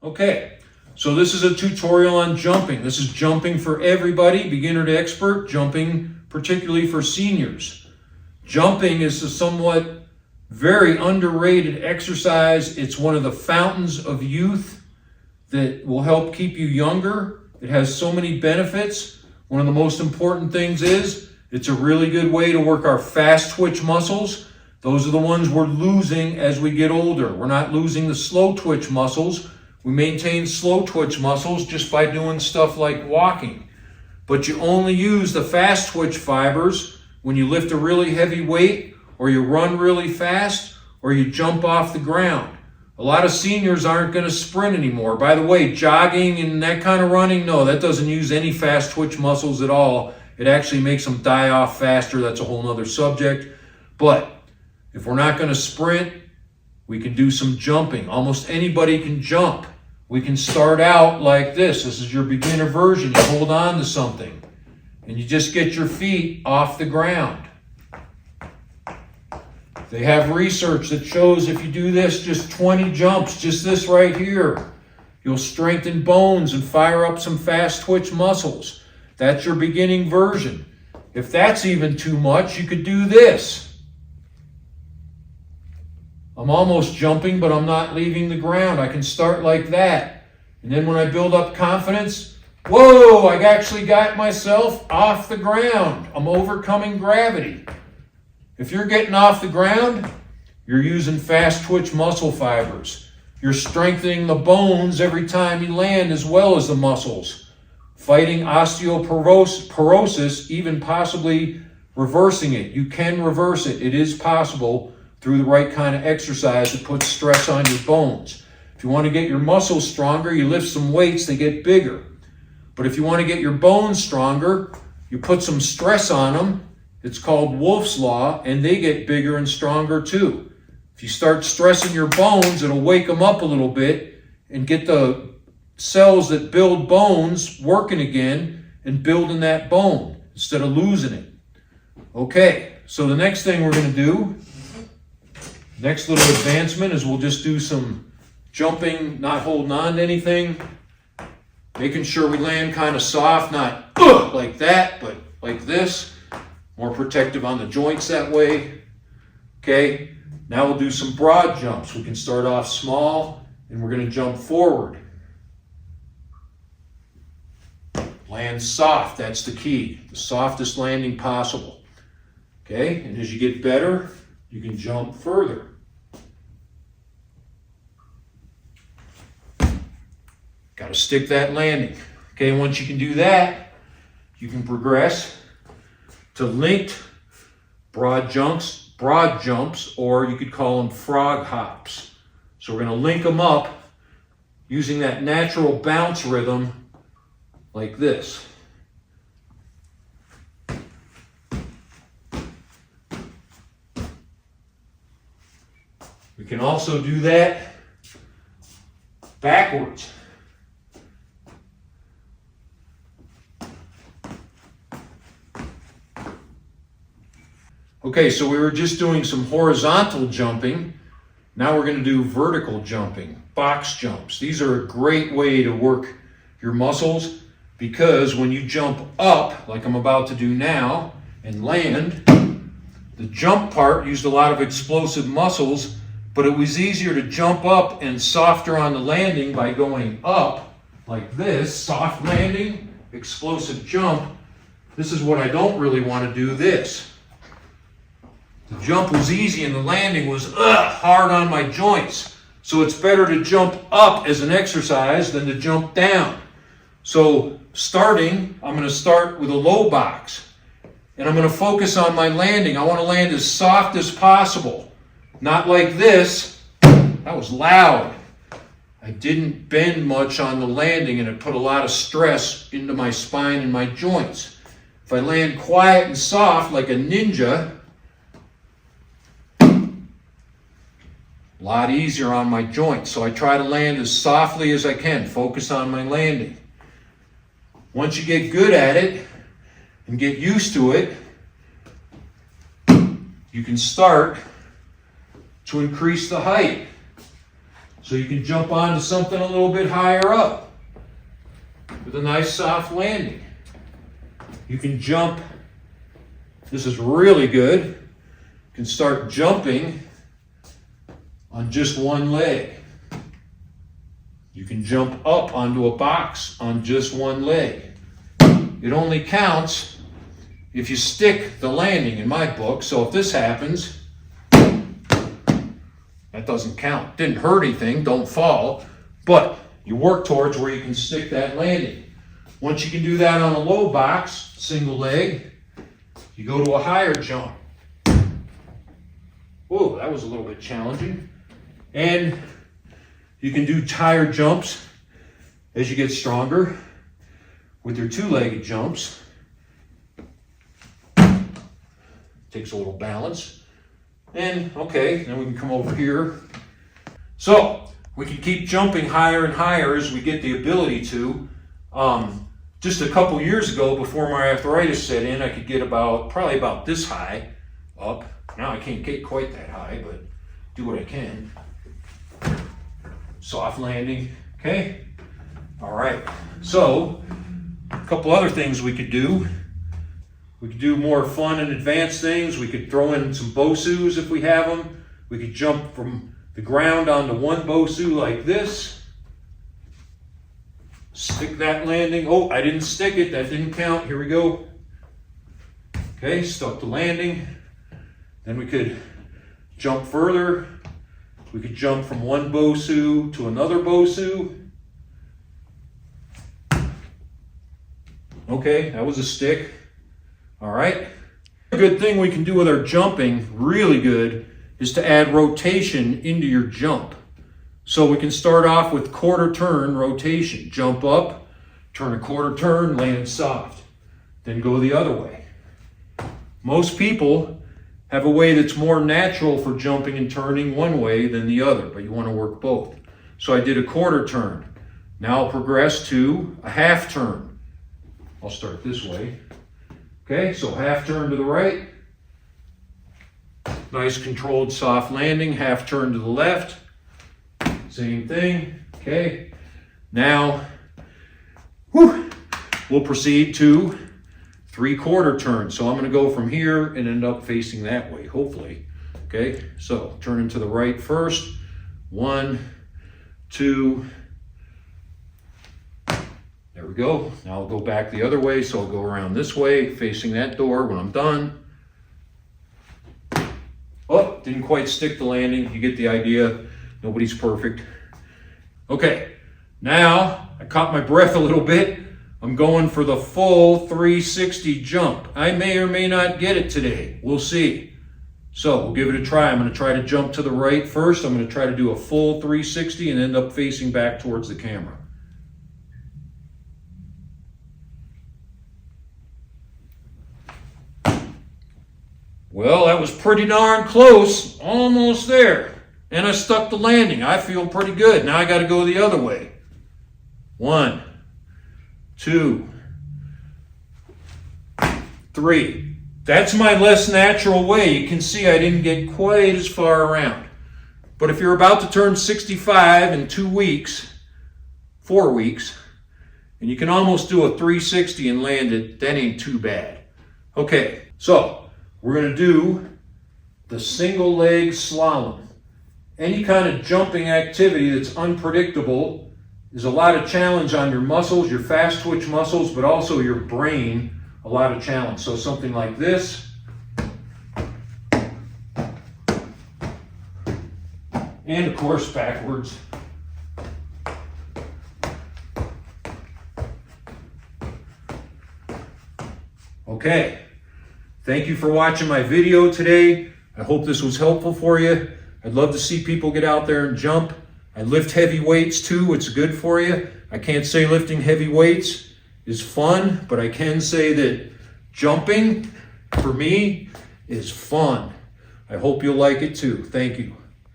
Okay, so this is a tutorial on jumping. This is jumping for everybody, beginner to expert, jumping particularly for seniors. Jumping is a somewhat very underrated exercise. It's one of the fountains of youth that will help keep you younger. It has so many benefits. One of the most important things is it's a really good way to work our fast twitch muscles. Those are the ones we're losing as we get older. We're not losing the slow twitch muscles. We maintain slow twitch muscles just by doing stuff like walking. But you only use the fast twitch fibers when you lift a really heavy weight, or you run really fast, or you jump off the ground. A lot of seniors aren't going to sprint anymore. By the way, jogging and that kind of running, no, that doesn't use any fast twitch muscles at all. It actually makes them die off faster. That's a whole nother subject. But if we're not going to sprint, we can do some jumping. Almost anybody can jump. We can start out like this. This is your beginner version. You hold on to something and you just get your feet off the ground. They have research that shows if you do this, just 20 jumps, just this right here, you'll strengthen bones and fire up some fast twitch muscles. That's your beginning version. If that's even too much, you could do this. I'm almost jumping, but I'm not leaving the ground. I can start like that. And then when I build up confidence, whoa, I actually got myself off the ground. I'm overcoming gravity. If you're getting off the ground, you're using fast twitch muscle fibers. You're strengthening the bones every time you land as well as the muscles. Fighting osteoporosis, even possibly reversing it. You can reverse it. It is possible through the right kind of exercise that puts stress on your bones. If you want to get your muscles stronger, you lift some weights, they get bigger. But if you want to get your bones stronger, you put some stress on them. It's called Wolff's Law, and they get bigger and stronger too. If you start stressing your bones, it'll wake them up a little bit and get the cells that build bones working again and building that bone instead of losing it. Okay, so the next thing we're going to do, next little advancement, is we'll just do some jumping, not holding on to anything, making sure we land kind of soft, not like that, but like this. More protective on the joints that way. Okay, now we'll do some broad jumps. We can start off small and we're going to jump forward. Land soft, that's the key. The softest landing possible. Okay, and as you get better, you can jump further. Got to stick that landing. Okay, once you can do that, you can progress to linked broad jumps, or you could call them frog hops. So we're going to link them up using that natural bounce rhythm like this. We can also do that backwards. Okay, so we were just doing some horizontal jumping. Now we're going to do vertical jumping, box jumps. These are a great way to work your muscles because when you jump up, like I'm about to do now, and land, the jump part used a lot of explosive muscles, but it was easier to jump up and softer on the landing by going up like this, soft landing, explosive jump. This is what I don't really want to do, this. The jump was easy and the landing was hard on my joints. So it's better to jump up as an exercise than to jump down. So starting, I'm going to start with a low box. And I'm going to focus on my landing. I want to land as soft as possible. Not like this. That was loud. I didn't bend much on the landing and it put a lot of stress into my spine and my joints. If I land quiet and soft like a ninja, a lot easier on my joints. So I try to land as softly as I can. Focus on my landing. Once you get good at it and get used to it, you can start to increase the height. So you can jump onto something a little bit higher up with a nice soft landing. You can jump, this is really good, you can start jumping on just one leg. You can jump up onto a box on just one leg. It only counts if you stick the landing in my book. So if this happens, that doesn't count. Didn't hurt anything, don't fall, but you work towards where you can stick that landing. Once you can do that on a low box, single leg, you go to a higher jump. Whoa, that was a little bit challenging. And you can do higher jumps as you get stronger with your two-legged jumps. Takes a little balance. And okay, then we can come over here. So we can keep jumping higher and higher as we get the ability to. Just a couple years ago, before my arthritis set in, I could get probably about this high up. Now I can't get quite that high, but do what I can. Soft landing, okay? All right, so a couple other things we could do. We could do more fun and advanced things. We could throw in some BOSUs if we have them. We could jump from the ground onto one BOSU like this. Stick that landing. Oh, I didn't stick it. That didn't count. Here we go. Okay, stuck the landing. Then we could jump further. We could jump from one BOSU to another BOSU. Okay, that was a stick. All right. A good thing we can do with our jumping, really good, is to add rotation into your jump. So we can start off with quarter turn rotation. Jump up, turn a quarter turn, land soft. Then go the other way. Most people have a way that's more natural for jumping and turning one way than the other, but you want to work both. So I did a quarter turn. Now I'll progress to a half turn. I'll start this way. Okay, so half turn to the right. Nice controlled soft landing. Half turn to the left. Same thing. Okay, now we'll proceed to 3/4 turn. So I'm going to go from here and end up facing that way, hopefully. Okay, so turning to the right first. 1, 2. There we go. Now I'll go back the other way. So I'll go around this way, facing that door when I'm done. Oh, didn't quite stick the landing. You get the idea. Nobody's perfect. Okay, now I caught my breath a little bit. I'm going for the full 360 jump. I may or may not get it today. We'll see. So we'll give it a try. I'm going to try to jump to the right first. I'm going to try to do a full 360 and end up facing back towards the camera. Well, that was pretty darn close. Almost there. And I stuck the landing. I feel pretty good. Now I got to go the other way. 1, 2, 3. That's my less natural way. You can see I didn't get quite as far around. But if you're about to turn 65 in 2 weeks, 4 weeks, and you can almost do a 360 and land it, that ain't too bad. Okay, so we're going to do the single leg slalom. Any kind of jumping activity that's unpredictable is a lot of challenge on your muscles, your fast twitch muscles, but also your brain, a lot of challenge. So something like this. And of course, backwards. Okay. Thank you for watching my video today. I hope this was helpful for you. I'd love to see people get out there and jump. I lift heavy weights too. It's good for you. I can't say lifting heavy weights is fun, but I can say that jumping, for me, is fun. I hope you'll like it too. Thank you.